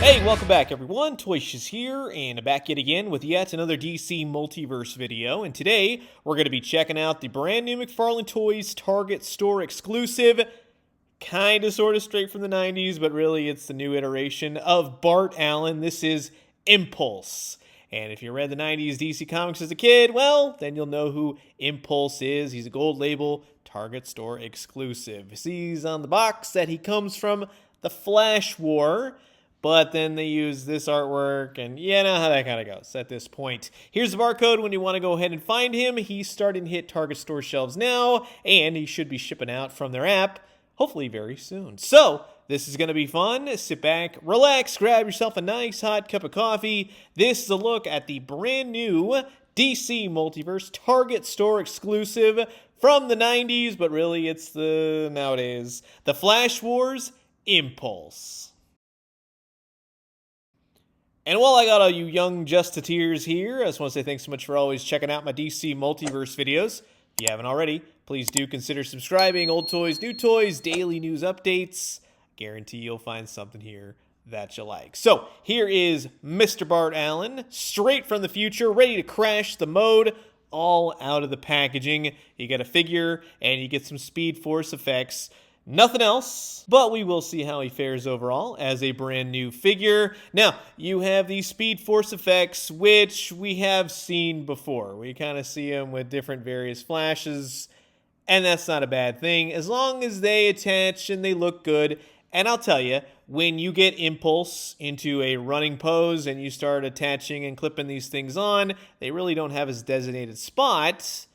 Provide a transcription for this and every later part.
Hey, welcome back everyone, Toyshiz here, and back yet again with yet another DC Multiverse video, and today we're going to be checking out the brand new McFarlane Toys Target Store exclusive, kinda sorta straight from the 90s, but really it's the new iteration of Bart Allen. This is Impulse. And if you read the 90s DC Comics as a kid, well, then you'll know who Impulse is. He's a gold label Target Store exclusive. It sees on the box that he comes from the Flash War, but then they use this artwork, and you know how that kind of goes at this point. Here's the barcode when you want to go ahead and find him. He's starting to hit Target Store shelves now, and he should be shipping out from their app, hopefully very soon. So, this is going to be fun. Sit back, relax, grab yourself a nice hot cup of coffee. This is a look at the brand new DC Multiverse Target Store exclusive from the 90s, but really it's the nowadays. The Flash Wars Impulse. And while I got all you young Justateers here, I just want to say thanks so much for always checking out my DC Multiverse videos. If you haven't already, please do consider subscribing. Old toys, new toys, daily news updates. Guarantee you'll find something here that you like. So, here is Mr. Bart Allen, straight from the future, ready to crash the mode, all out of the packaging. You get a figure, and you get some Speed Force effects. Nothing else, but we will see how he fares overall as a brand new figure. Now, you have these Speed Force effects, which we have seen before. We kind of see them with different various flashes, and that's not a bad thing, as long as they attach and they look good. And I'll tell you, when you get Impulse into a running pose and you start attaching and clipping these things on, they really don't have his designated spot,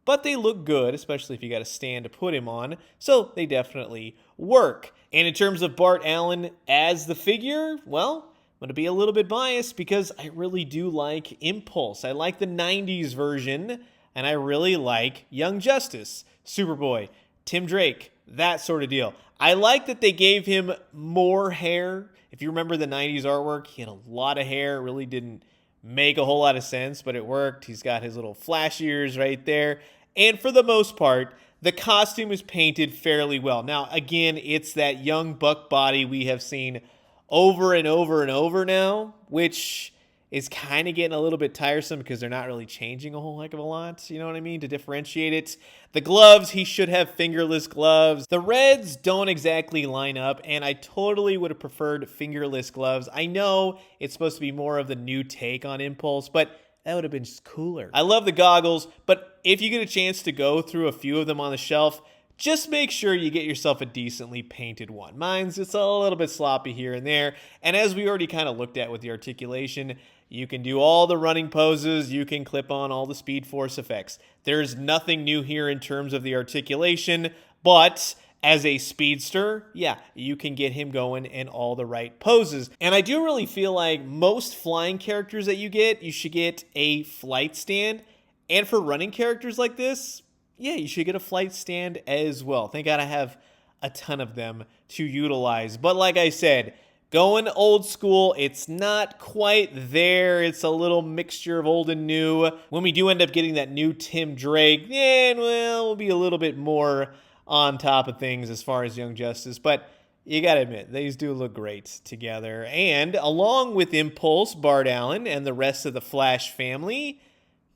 but they look good, especially if you got a stand to put him on, so they definitely work. And in terms of Bart Allen as the figure, well, I'm going to be a little bit biased because I really do like Impulse. I like the 90s version, and I really like Young Justice, Superboy, Tim Drake, that sort of deal. I like that they gave him more hair. If you remember the 90s artwork, he had a lot of hair. It really didn't make a whole lot of sense, but it worked. He's got his little flash ears right there. And for the most part, the costume is painted fairly well. Now, again, it's that young buck body we have seen over and over and over now, which is kind of getting a little bit tiresome because they're not really changing a whole heck of a lot, you know what I mean, to differentiate it. The gloves, he should have fingerless gloves. The reds don't exactly line up, and I totally would have preferred fingerless gloves. I know it's supposed to be more of the new take on Impulse, but that would have been just cooler. I love the goggles, but if you get a chance to go through a few of them on the shelf, just make sure you get yourself a decently painted one. Mine's just a little bit sloppy here and there, and as we already kind of looked at with the articulation, you can do all the running poses, you can clip on all the Speed Force effects. There's nothing new here in terms of the articulation, but as a speedster, yeah, you can get him going in all the right poses. And I do really feel like most flying characters that you should get a flight stand. And for running characters like this, yeah, you should get a flight stand as well. Thank God I have a ton of them to utilize. But like I said, going old school, it's not quite there. It's a little mixture of old and new. When we do end up getting that new Tim Drake, then, well, we'll be a little bit more on top of things as far as Young Justice, but you gotta admit, these do look great together. And along with Impulse, Bart Allen, and the rest of the Flash family,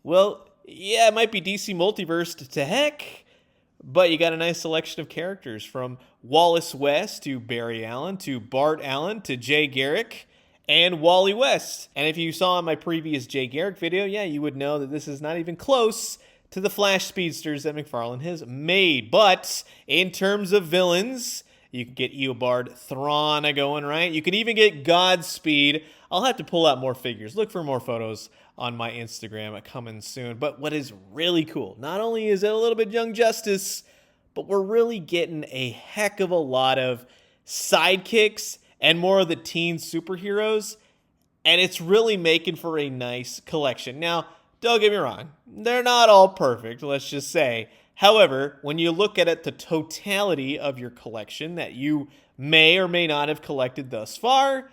well, yeah, it might be DC Multiverse to heck, but you got a nice selection of characters from Wallace West to Barry Allen to Bart Allen to Jay Garrick and Wally West. And if you saw in my previous Jay Garrick video, yeah, you would know that this is not even close to the Flash speedsters that McFarlane has made. But in terms of villains, you can get Eobard Thrawn going, right? You can even get Godspeed. I'll have to pull out more figures. Look for more photos on my Instagram coming soon. But what is really cool, not only is it a little bit Young Justice, but we're really getting a heck of a lot of sidekicks and more of the teen superheroes. And it's really making for a nice collection. Now, don't get me wrong, they're not all perfect, let's just say. However, when you look at it, the totality of your collection that you may or may not have collected thus far,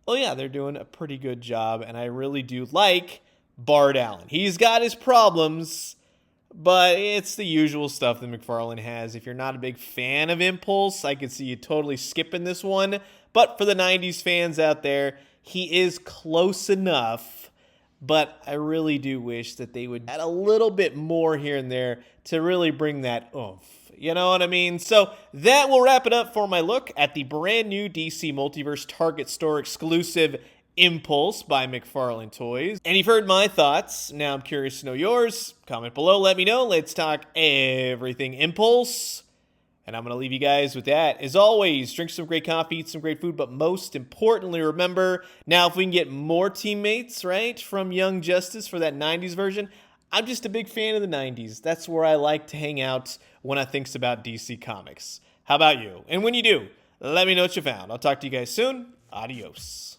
well, yeah, they're doing a pretty good job, and I really do like Bart Allen. He's got his problems, but it's the usual stuff that McFarlane has. If you're not a big fan of Impulse, I could see you totally skipping this one. But for the 90s fans out there, he is close enough. But I really do wish that they would add a little bit more here and there to really bring that oomph. You know what I mean? So that will wrap it up for my look at the brand new DC Multiverse Target Store exclusive Impulse by McFarlane Toys. And you've heard my thoughts. Now I'm curious to know yours. Comment below, let me know. Let's talk everything Impulse. And I'm going to leave you guys with that. As always, drink some great coffee, eat some great food, but most importantly, remember, now if we can get more teammates, right, from Young Justice for that 90s version, I'm just a big fan of the 90s. That's where I like to hang out when I think about DC Comics. How about you? And when you do, let me know what you found. I'll talk to you guys soon. Adios.